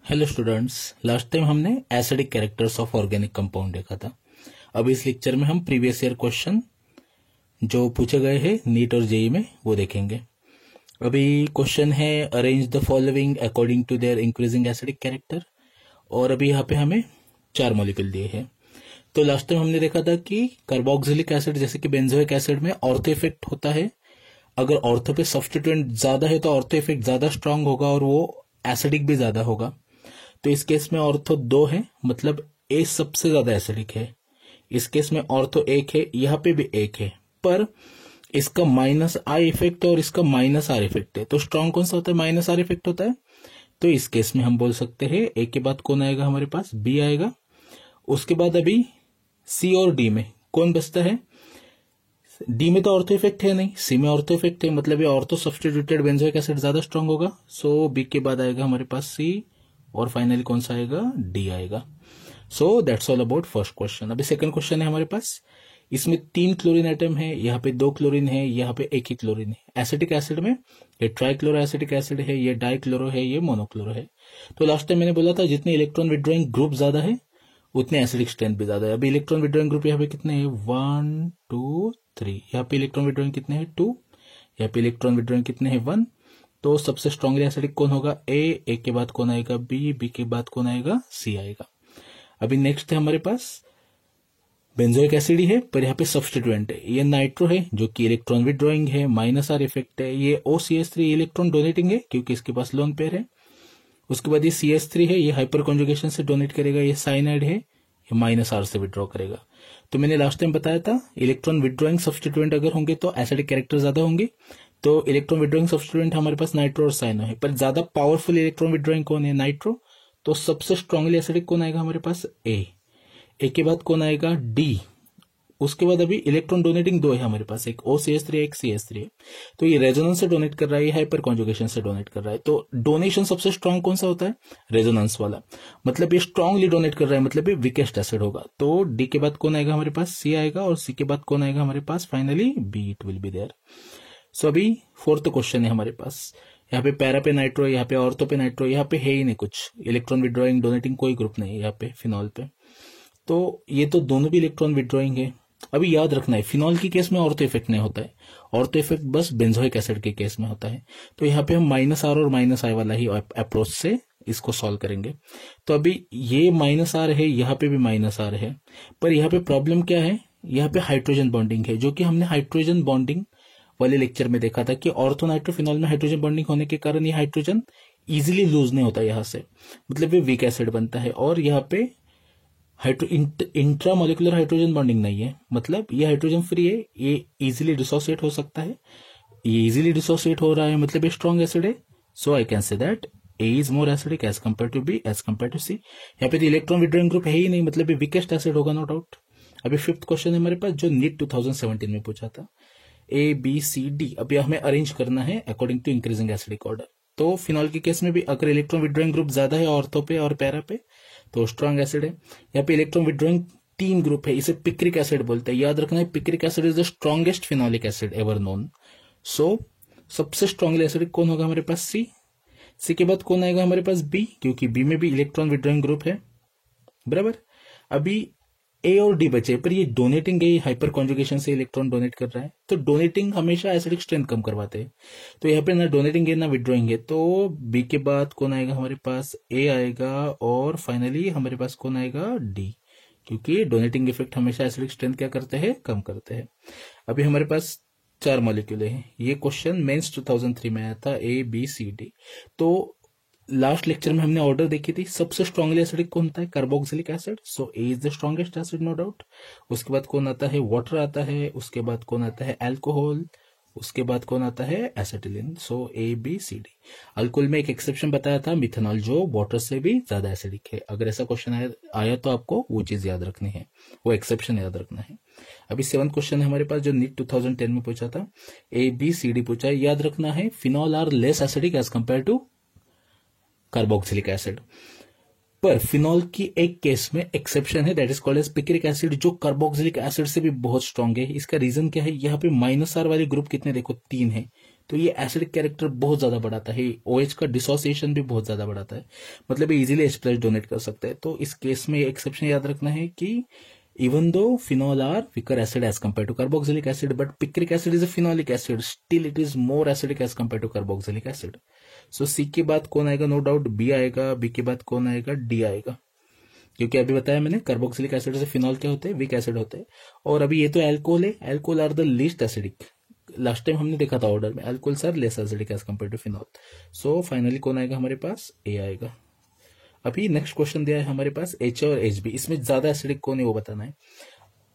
Hello students, last time हमने acidic characters of organic compound देखा था। अब इस लेक्चर में हम प्रीवियस ईयर क्वेश्चन जो पूछे गए हैं नीट और जेई में वो देखेंगे। अभी क्वेश्चन है arrange the following according to their increasing acidic character, और अभी यहाँ पे हमें 4 मॉलिक्यूल दिए हैं। तो लास्ट टाइम हमने देखा था कि कार्बोक्सिलिक एसिड जैसे कि बेंजोइक एसिड में ऑर्थो इफेक्ट होता है। अगर ऑर्थो पे सब्स्टिट्यूएंट ज्यादा है तो ऑर्थो इफेक्ट ज्यादा स्ट्रांग होगा और वो एसिडिक भी ज्यादा होगा। तो इस केस में ऑर्थो 2 है, मतलब ए सबसे ज्यादा एसिडिक है। इस केस में ऑर्थो 1 है, यहाँ पे भी 1 है, पर इसका माइनस आई इफेक्ट है और इसका माइनस आर इफेक्ट है। तो स्ट्रांग कौन सा होता है? माइनस आर इफेक्ट होता है। तो इस केस में हम बोल सकते हैं ए के बाद कौन आएगा? हमारे पास बी आएगा। उसके बाद अभी सी और डी में कौन बचता है? डी में तो ऑर्थो इफेक्ट है नहीं, सी में ऑर्थो इफेक्ट है, मतलब ये ऑर्थो सब्स्टिट्यूटेड बेंजोइक एसिड ज्यादा स्ट्रांग होगा। सो बी के बाद आएगा हमारे पास सी, और फाइनली कौन सा आएगा? डी आएगा। So that's all about first question. अभी सेकंड क्वेश्चन है हमारे पास। इसमें 3 क्लोरीन एटम है, यहाँ पे 2 क्लोरीन है, यहाँ पे 1 ही क्लोरीन है। एसिटिक एसिड में ये ट्राइक्लोरो एसिटिक एसिड है, ये डाइक्लोरो है, ये मोनोक्लोरो है। तो लास्ट टाइम मैंने बोला था जितने इलेक्ट्रॉन विड्रॉइंग ग्रुप ज्यादा है उतने एसिडिक स्ट्रेंथ भी ज्यादा है। अभी इलेक्ट्रॉन विड्रॉइंग ग्रुप यहाँ पे कितने हैं? 1 2 3। यहाँ पे इलेक्ट्रॉन विड्रॉइंग कितने हैं? 2। यहाँ पे इलेक्ट्रॉन विड्रॉइंग कितने हैं? 1। तो सबसे स्ट्रांगली एसिडिक कौन होगा? ए के बाद कौन आएगा? बी के बाद कौन आएगा? सी आएगा। अभी नेक्स्ट है हमारे पास बेंजोइक एसिड ही है, पर यहाँ पे सब्स्टिट्यूएंट है। ये नाइट्रो है जो कि इलेक्ट्रॉन विड्रॉइंग है, माइनस आर इफेक्ट है। ये OCH3 इलेक्ट्रॉन डोनेटिंग है क्योंकि इसके पास लोन पेयर है। उसके बाद ये CH3 है, ये हाइपर कॉन्जुगेशन से डोनेट करेगा। ये साइनाइड है, ये माइनस आर से विड्रॉ करेगा। तो मैंने लास्ट टाइम बताया था इलेक्ट्रॉन विड्रॉइंग सब्स्टिट्यूएंट अगर होंगे तो एसिडिक कैरेक्टर ज्यादा होंगे। तो इलेक्ट्रॉन विड्रॉइंग सब्स्टिट्यूएंट हमारे पास नाइट्रो और साइनो है, पर ज्यादा पावरफुल इलेक्ट्रॉन विड्रॉइंग कौन है? नाइट्रो। तो सबसे स्ट्रांगली एसिडिक कौन आएगा हमारे पास? ए के बाद कौन आएगा? डी। उसके बाद अभी इलेक्ट्रॉन डोनेटिंग 2 है हमारे पास, एक OCH3 एक CH3 है। तो ये रेजोनेंस से डोनेट कर रहा है, हाइपर कॉन्जुगेशन से डोनेट कर रहा है। तो डोनेशन सबसे स्ट्रांग कौन सा होता है? रेजोनेंस वाला। मतलब ये स्ट्रांगली डोनेट कर रहा है, मतलब ये वीकेस्ट एसिड होगा। तो डी के बाद कौन आएगा हमारे पास? सी आएगा, और सी के बाद कौन आएगा हमारे पास? Finally B, it will be there. So अभी फोर्थ क्वेश्चन है हमारे पास। यहाँ पे पैरा पे नाइट्रो, यहाँ पे ऑर्थो पे नाइट्रो, यहाँ पे है ही नहीं कुछ इलेक्ट्रॉन विड्रॉइंग डोनेटिंग कोई ग्रुप नहीं है यहाँ पे फिनॉल पे। तो ये तो दोनों भी इलेक्ट्रॉन विड्रॉइंग है। अभी याद रखना है फिनॉल के केस में ऑर्थो इफेक्ट नहीं होता है, ऑर्थो इफेक्ट बस बेंजोइक एसिड के केस में होता है। तो यहाँ पे हम माइनस आर और माइनस आई वाला ही अप्रोच से इसको सॉल्व करेंगे। तो अभी ये माइनस आर है, यहाँ पे भी माइनस आर है, पर यहाँ पे प्रॉब्लम क्या है? यहाँ पे हाइड्रोजन बॉन्डिंग है, जो कि हमने हाइड्रोजन बॉन्डिंग वाले लेक्चर में देखा था कि ऑर्थो नाइट्रोफिनॉल में हाइड्रोजन बॉन्डिंग होने के कारण ये हाइड्रोजन इजिली लूज नहीं होता यहाँ से, मतलब ये वीक एसिड बनता है। और यहाँ पे इंट्रा मोलिकुलर हाइड्रोजन बॉन्डिंग नहीं है, मतलब ये हाइड्रोजन फ्री है, ये इजिली डिसोसिएट हो सकता है। ये इजिली डिसोसिएट हो रहा है, मतलब ये स्ट्रॉन्ग एसिड है। So I can say that A is more acidic as compare to B as compare to C. यहाँ पे तो इलेक्ट्रॉन विड्रॉइंग ग्रुप है ही नहीं, मतलब ये वीकेस्ट एसिड होगा, नो डाउट। अभी फिफ्थ क्वेश्चन है हमारे पास जो नीट 2017 में पूछा था, ABCD। अभी हमें अरेंज करना है according to increasing acidic order. तो फिनॉल के केस में भी अगर इलेक्ट्रॉन विड्रॉइंग ग्रुप ज्यादा है ऑर्थो पे और पैरा पे तो स्ट्रॉन्ग एसिड है। यहाँ पे इलेक्ट्रॉन विड्रॉइंग 3 ग्रुप है, इसे पिक्रिक एसिड बोलते हैं। याद रखना है picric acid is the strongest phenolic acid ever known. So सबसे स्ट्रॉन्गली एसिडिक कौन होगा हमारे पास? सी के बाद कौन आएगा हमारे पास? बी, क्योंकि बी में भी इलेक्ट्रॉन विड्रॉइंग ग्रुप है, बराबर। अभी ए और डी बचे, पर ये डोनेटिंग है, हाइपर कॉन्जुगेशन से इलेक्ट्रॉन डोनेट कर रहा है। तो डोनेटिंग हमेशा एसिडिक स्ट्रेंथ कम करवाते हैं, तो यहाँ पे ना डोनेटिंग है ना विड्रॉइंग है। तो बी के बाद कौन आएगा हमारे पास? ए आएगा, और फाइनली हमारे पास कौन आएगा? डी, क्योंकि डोनेटिंग इफेक्ट हमेशा एसिडिक स्ट्रेंथ क्या करते हैं? कम करते हैं। अभी हमारे पास 4 मॉलिक्यूल है। ये क्वेश्चन मेंस 2003 में आया था, ABCD। तो लास्ट लेक्चर में हमने ऑर्डर देखी थी, सबसे स्ट्रांगली एसिडिक कौन होता है? Carboxylic acid. So A is the strongest acid, no doubt. उसके बाद कौन आता है? वाटर आता है। उसके बाद कौन आता है? अल्कोहल। उसके बाद कौन आता है? एसिटिलीन। सो ABCD। अल्कोहल में एक एक्सेप्शन बताया था, मिथेनॉल, जो वाटर से भी ज्यादा एसिडिक है। अगर ऐसा क्वेश्चन आया तो आपको वो चीज याद रखनी है, वो एक्सेप्शन याद रखना है। अभी 7th क्वेश्चन है हमारे पास जो नीट 2010 में पूछा था, ABCD पूछा है। याद रखना है phenol are less acidic as compare to carboxylic acid, पर फिनॉल की एक केस में एक्सेप्शन है, that is called as picric acid, जो कार्बोक्सिलिक एसिड से भी बहुत स्ट्रांग है। इसका रीजन क्या है? यहाँ पे माइनस आर वाले ग्रुप कितने देखो? 3 है। तो ये एसिडिक कैरेक्टर बहुत ज्यादा बढ़ाता है, OH का डिसोसिएशन भी बहुत ज्यादा बढ़ाता है, मतलब ये इजीली H+ डोनेट कर सकता है। तो इस केस में एक्सेप्शन याद रखना है कि even though phenol are weaker acid as compared to carboxylic acid, but picric acid is a phenolic acid, still it is more acidic as compared to carboxylic acid. So C के बाद कौन आएगा? No doubt B आएगा, B के बाद कौन आएगा? D आएगा, क्योंकि अभी बताया मैंने कार्बोक्सिलिक एसिड से फिनॉल क्या होते हैं? वीक एसिड होते हैं। और अभी ये तो एल्कोहल है, alcohol are the least acidic. Last time हमने देखा था ऑर्डर में, alcohols are less acidic as compare to phenol. So finally कौन आएगा हमारे पास? ए आएगा। अभी नेक्स्ट क्वेश्चन दिया है हमारे पास H और Hb, इसमें ज्यादा एसिडिक कौन है वो बताना है।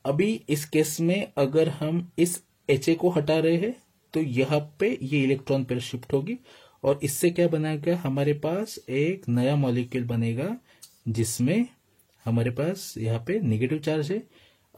अभी इस केस में अगर हम इस Ha को हटा रहे हैं तो यहाँ पे ये इलेक्ट्रॉन पेयर शिफ्ट होगी और इससे क्या बनेगा? हमारे पास एक नया मॉलिक्यूल बनेगा जिसमें हमारे पास यहाँ पे नेगेटिव चार्ज है।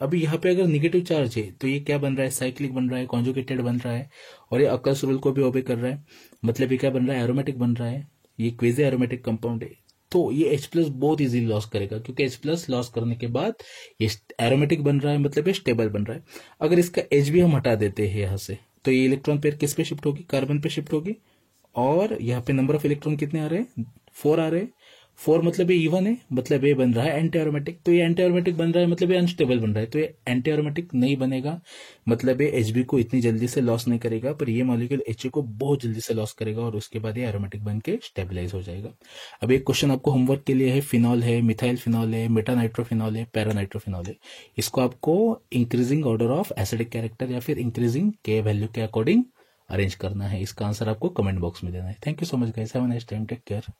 अभी यहाँ पे अगर नेगेटिव चार्ज है तो ये क्या बन रहा है? साइक्लिक बन रहा है, कॉन्जुगेटेड बन रहा है, और ये अकर्स रूल को भी ओबे कर रहा है, मतलब ये क्या बन रहा है? एरोमेटिक बन रहा है, ये क्वेजी एरोमेटिक कंपाउंड है। तो ये H+ बहुत इजीली लॉस करेगा, क्योंकि H+ लॉस करने के बाद ये एरोमेटिक बन रहा है, मतलब ये स्टेबल बन रहा है। अगर इसका H भी हम हटा देते हैं यहाँ से तो ये इलेक्ट्रॉन पेयर किस पे शिफ्ट होगी? कार्बन पे शिफ्ट होगी। और यहाँ पे नंबर ऑफ इलेक्ट्रॉन कितने आ रहे हैं? 4 आ रहे हैं। 4 मतलब ये इवन है, मतलब ये बन रहा है एंटी एरोमेटिक। तो ये एंटी एरोमेटिक बन रहा है मतलब ये अनस्टेबल बन रहा है, तो ये एंटी एरोमेटिक नहीं बनेगा, मतलब ये Hb को इतनी जल्दी से लॉस नहीं करेगा, पर ये मॉलिक्यूल Ha को बहुत जल्दी से लॉस करेगा और उसके बाद ये एरोमेटिक बन के स्टेबलाइज हो जाएगा। अब एक क्वेश्चन आपको होमवर्क के लिए है, फिनॉल है, मिथाइल फिनॉल है, मेटानाइट्रोफिनॉल है, पैरानाइट्रोफिनॉल है। इसको आपको increasing order of acidic character या फिर इंक्रीजिंग के वैल्यू के अकॉर्डिंग अरेंज करना है। इसका आंसर आपको कमेंट बॉक्स में देना है। Thank you so much guys, have a nice time, take care.